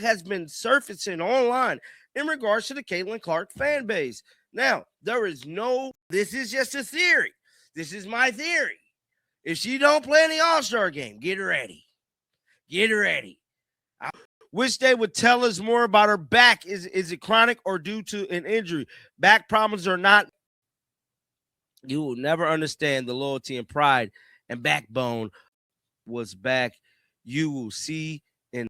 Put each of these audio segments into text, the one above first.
has been surfacing online in regards to the Caitlin Clark fan base. Now, this is just a theory. This is my theory. If she don't play in the All-Star game, get ready. Get ready. I wish they would tell us more about her back. Is it chronic or due to an injury? Back problems or not, you will never understand the loyalty and pride and backbone was back. You will see, and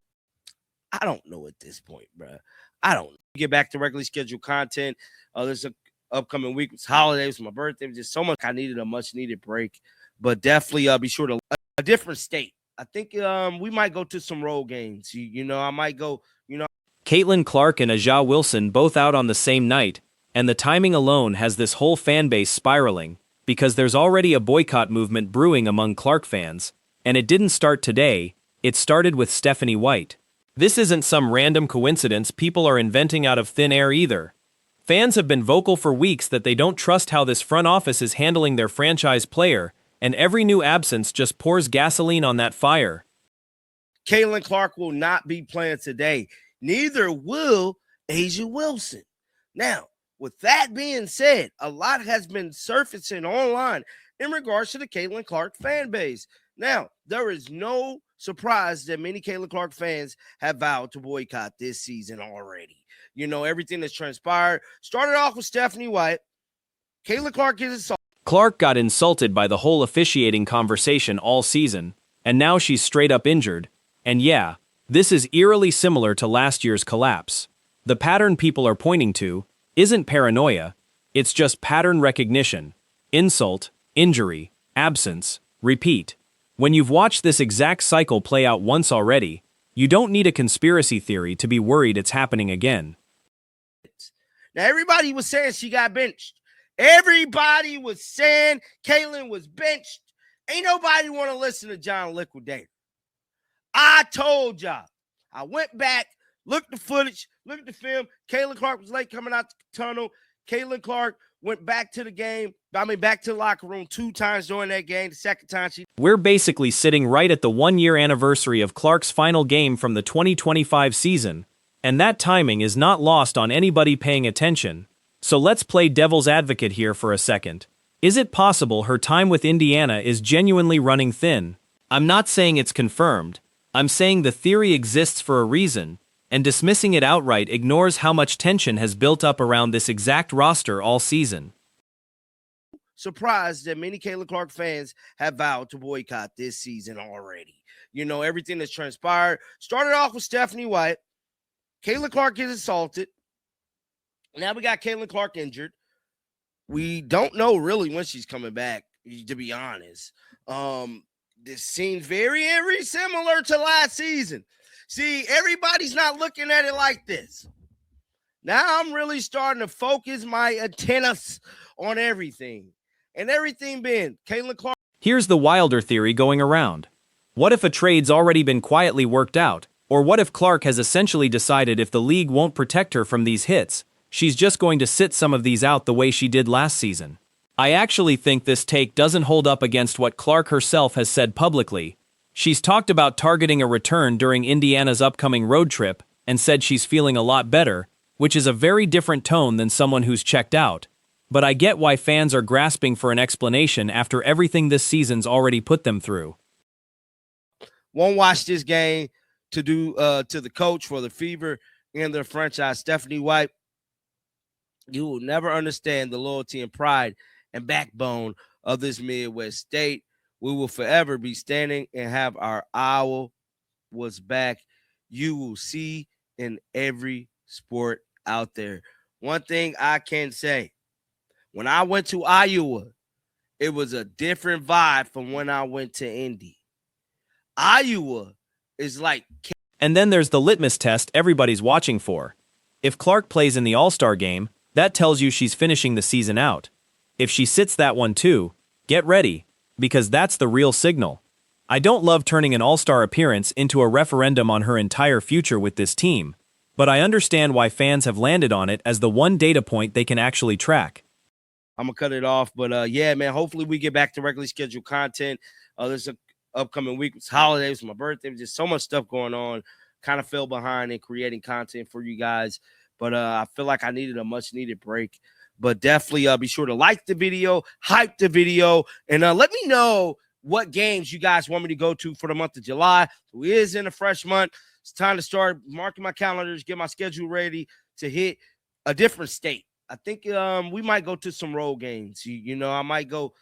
I don't know at this point, bro. I don't get back to regularly scheduled content. There's a upcoming week. It's holidays, my birthday. Just so much. I needed a much needed break, but definitely be sure to a different state. I think we might go to some road games. I might go. Caitlin Clark and Aja Wilson both out on the same night, and the timing alone has this whole fan base spiraling because there's already a boycott movement brewing among Clark fans, and it didn't start today. It started with Stephanie White. This isn't some random coincidence people are inventing out of thin air either. Fans have been vocal for weeks that they don't trust how this front office is handling their franchise player, and every new absence just pours gasoline on that fire. Caitlin Clark will not be playing today. Neither will Aja Wilson. Now, with that being said, a lot has been surfacing online in regards to the Caitlin Clark fan base. Now, there is no surprise that many Caitlin Clark fans have vowed to boycott this season already. Everything that's transpired started off with Stephanie White. Caitlin Clark is assaulted. Clark got insulted by the whole officiating conversation all season, and now she's straight up injured. And yeah, this is eerily similar to last year's collapse. The pattern people are pointing to isn't paranoia, it's just pattern recognition. Insult, injury, absence, repeat. When you've watched this exact cycle play out once already, you don't need a conspiracy theory to be worried it's happening again. Now, everybody was saying she got benched. Everybody was saying Caitlin was benched. Ain't nobody want to listen to John Liquidator. I told y'all. I went back, looked at the footage, looked at the film. Caitlin Clark was late coming out the tunnel. Caitlin Clark went back to the locker room 2 times during that game. The second time We're basically sitting right at the 1-year anniversary of Clark's final game from the 2025 season, and that timing is not lost on anybody paying attention. So let's play devil's advocate here for a second. Is it possible her time with Indiana is genuinely running thin? I'm not saying it's confirmed. I'm saying the theory exists for a reason, and dismissing it outright ignores how much tension has built up around this exact roster all season. Surprised that many Caitlin Clark fans have vowed to boycott this season already. Everything that's transpired started off with Stephanie White. Caitlin Clark gets assaulted. Now we got Caitlin Clark injured. We don't know really when she's coming back, to be honest. This seems very, very similar to last season. See, everybody's not looking at it like this. Now I'm really starting to focus my antennas on everything. And everything being Caitlin Clark. Here's the wilder theory going around. What if a trade's already been quietly worked out? Or what if Clark has essentially decided if the league won't protect her from these hits, she's just going to sit some of these out the way she did last season? I actually think this take doesn't hold up against what Clark herself has said publicly. She's talked about targeting a return during Indiana's upcoming road trip and said she's feeling a lot better, which is a very different tone than someone who's checked out. But I get why fans are grasping for an explanation after everything this season's already put them through. Won't watch this game to the coach for the Fever and their franchise, Stephanie White. You will never understand the loyalty and pride and backbone of this Midwest state. We will forever be standing and have our owl was back. You will see in every sport out there. One thing I can say, when I went to Iowa, it was a different vibe from when I went to Indy. Iowa is like... And then there's the litmus test everybody's watching for. If Clark plays in the All-Star game, that tells you she's finishing the season out. If she sits that one too, get ready, because that's the real signal. I don't love turning an All-Star appearance into a referendum on her entire future with this team, but I understand why fans have landed on it as the one data point they can actually track. I'm going to cut it off, but yeah, man, hopefully we get back to regularly scheduled content. There's an upcoming week. It's holidays, my birthday, just so much stuff going on. kind of fell behind in creating content for you guys. But I feel like I needed a much needed break. But definitely be sure to like the video, hype the video, and let me know what games you guys want me to go to for the month of July. So it is in a fresh month. It's time to start marking my calendars, get my schedule ready to hit a different state. I think we might go to some road games. You know, I might go,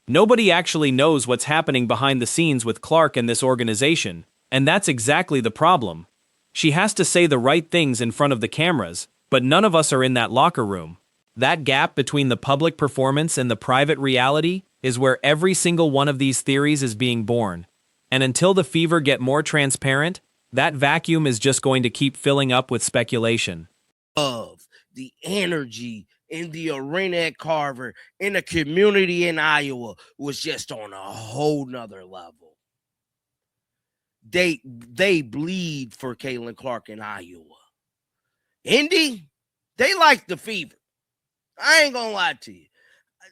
Nobody actually knows what's happening behind the scenes with Clark and this organization, and that's exactly the problem. She has to say the right things in front of the cameras, but none of us are in that locker room. That gap between the public performance and the private reality is where every single one of these theories is being born. And until the Fever get more transparent, that vacuum is just going to keep filling up with speculation. Of the energy in the arena at Carver, in the community in Iowa, was just on a whole nother level. They bleed for Caitlin Clark in Iowa. Indy, they like the Fever. I ain't gonna lie to you.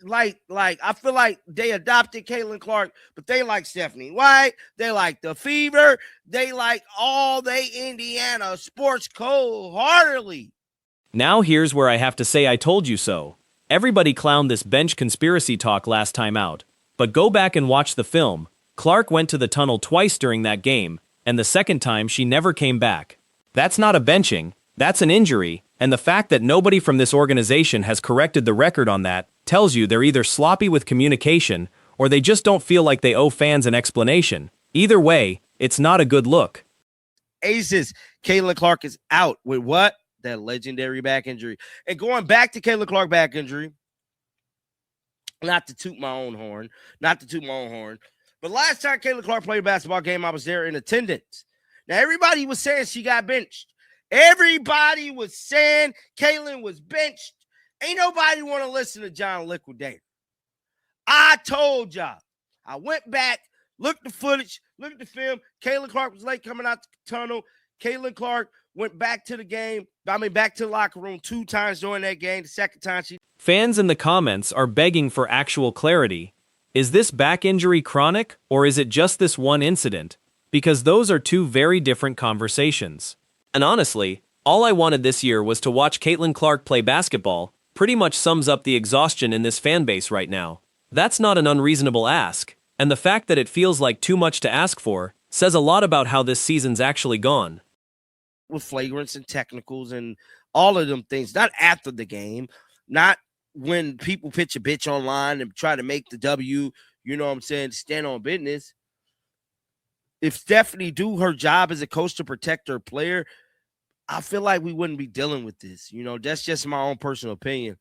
Like I feel like they adopted Caitlin Clark, but they like Stephanie White. They like the Fever. They like all they Indiana sports wholeheartedly. Now here's where I have to say I told you so. Everybody clowned this bench conspiracy talk last time out, but go back and watch the film. Clark went to the tunnel twice during that game, and the second time she never came back. That's not a benching, that's an injury, and the fact that nobody from this organization has corrected the record on that tells you they're either sloppy with communication or they just don't feel like they owe fans an explanation. Either way, it's not a good look. Aces, Caitlin Clark is out with what? That legendary back injury. And going back to Caitlin Clark back injury, not to toot my own horn, but last time Caitlin Clark played a basketball game, I was there in attendance. Now, everybody was saying she got benched. Everybody was saying Caitlin was benched. Ain't nobody want to listen to John Liquidator. I told y'all. I went back, looked the footage, looked at the film. Caitlin Clark was late coming out the tunnel. Caitlin Clark went back to the game. Back to the locker room 2 times during that game. The second time she... Fans in the comments are begging for actual clarity. Is this back injury chronic, or is it just this one incident? Because those are 2 very different conversations. And honestly, all I wanted this year was to watch Caitlin Clark play basketball. Pretty much sums up the exhaustion in this fan base right now. That's not an unreasonable ask, and the fact that it feels like too much to ask for says a lot about how this season's actually gone. With flagrants and technicals and all of them things, not after the game, not when people pitch a bitch online and try to make the W, you know what I'm saying, stand on business. If Stephanie do her job as a coach to protect her player, I feel like we wouldn't be dealing with this. You know, that's just my own personal opinion.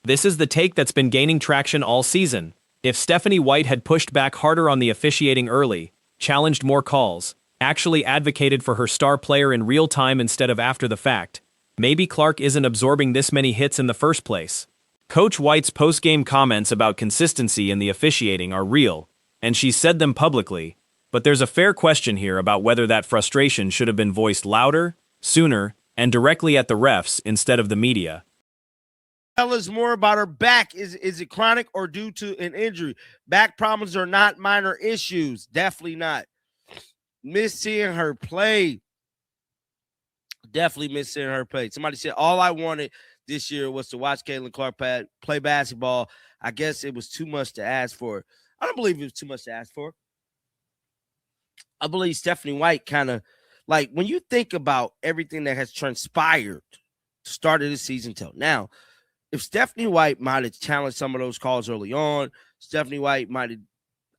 This is the take that's been gaining traction all season. If Stephanie White had pushed back harder on the officiating early, challenged more calls, actually advocated for her star player in real time instead of after the fact, maybe Clark isn't absorbing this many hits in the first place. Coach White's post-game comments about consistency in the officiating are real, and she's said them publicly, but there's a fair question here about whether that frustration should have been voiced louder, sooner, and directly at the refs instead of the media. Tell us more about her back. Is it chronic or due to an injury? Back problems are not minor issues. Definitely not. Miss seeing her play. Definitely miss seeing her play. Somebody said, all I wanted this year was to watch Caitlin Clark play basketball. I guess it was too much to ask for. I don't believe it was too much to ask for. I believe Stephanie White kind of, like, when you think about everything that has transpired, started the season till now, if Stephanie White might have challenged some of those calls early on, Stephanie White might have,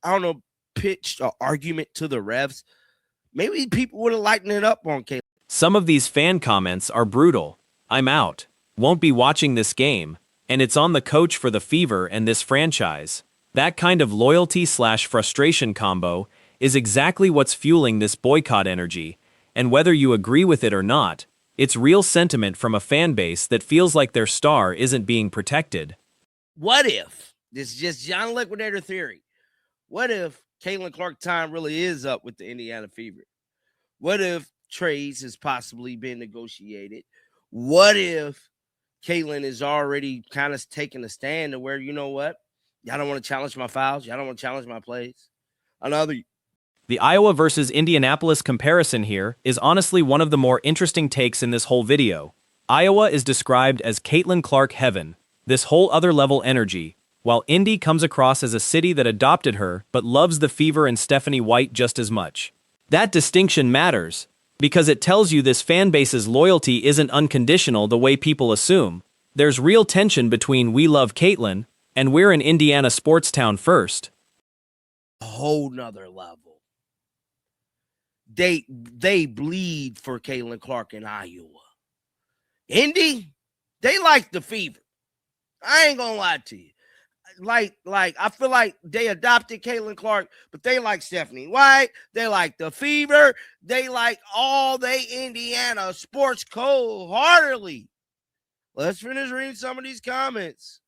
I don't know, pitched an argument to the refs, maybe people would have lightened it up on Caitlin. Some of these fan comments are brutal. I'm out. Won't be watching this game. And it's on the coach for the Fever and this franchise. That kind of loyalty/frustration combo is exactly what's fueling this boycott energy. And whether you agree with it or not, it's real sentiment from a fan base that feels like their star isn't being protected. What if, this is just John Liquidator theory, what if Caitlin Clark time really is up with the Indiana Fever? What if trades has possibly been negotiated? What if Caitlin is already kind of taking a stand to where, you know what, y'all don't want to challenge my fouls, y'all don't want to challenge my plays? The Iowa versus Indianapolis comparison here is honestly one of the more interesting takes in this whole video. Iowa is described as Caitlin Clark heaven, this whole other level energy, while Indy comes across as a city that adopted her but loves the Fever and Stephanie White just as much. That distinction matters, because it tells you this fan base's loyalty isn't unconditional the way people assume. There's real tension between we love Caitlin and we're an Indiana sports town first. A whole nother level. They bleed for Caitlin Clark in Iowa. Indy, they like the Fever. I ain't gonna lie to you. Like I feel like they adopted Caitlin Clark, but they like Stephanie White. They like the Fever. They like all they Indiana sports wholeheartedly. Let's finish reading some of these comments.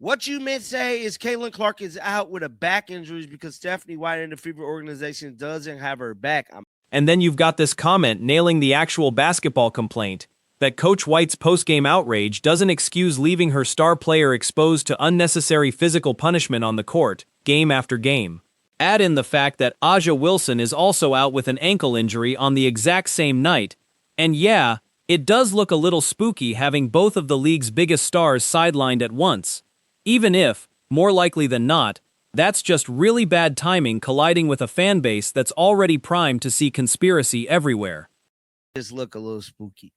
What you meant to say is Caitlin Clark is out with a back injury because Stephanie White and the Fever organization doesn't have her back. And then you've got this comment nailing the actual basketball complaint, that Coach White's post-game outrage doesn't excuse leaving her star player exposed to unnecessary physical punishment on the court, game after game. Add in the fact that Aja Wilson is also out with an ankle injury on the exact same night, and yeah, it does look a little spooky having both of the league's biggest stars sidelined at once. Even if, more likely than not, that's just really bad timing colliding with a fan base that's already primed to see conspiracy everywhere. Just look a little spooky.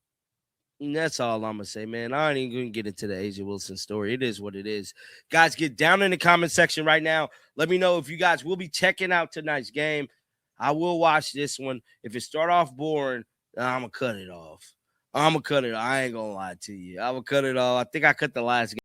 And that's all I'm going to say, man. I ain't even going to get into the Aja Wilson story. It is what it is. Guys, get down in the comment section right now. Let me know if you guys will be checking out tonight's game. I will watch this one. If it start off boring, I'm going to cut it off. I ain't going to lie to you. I'm going to cut it off. I think I cut the last game.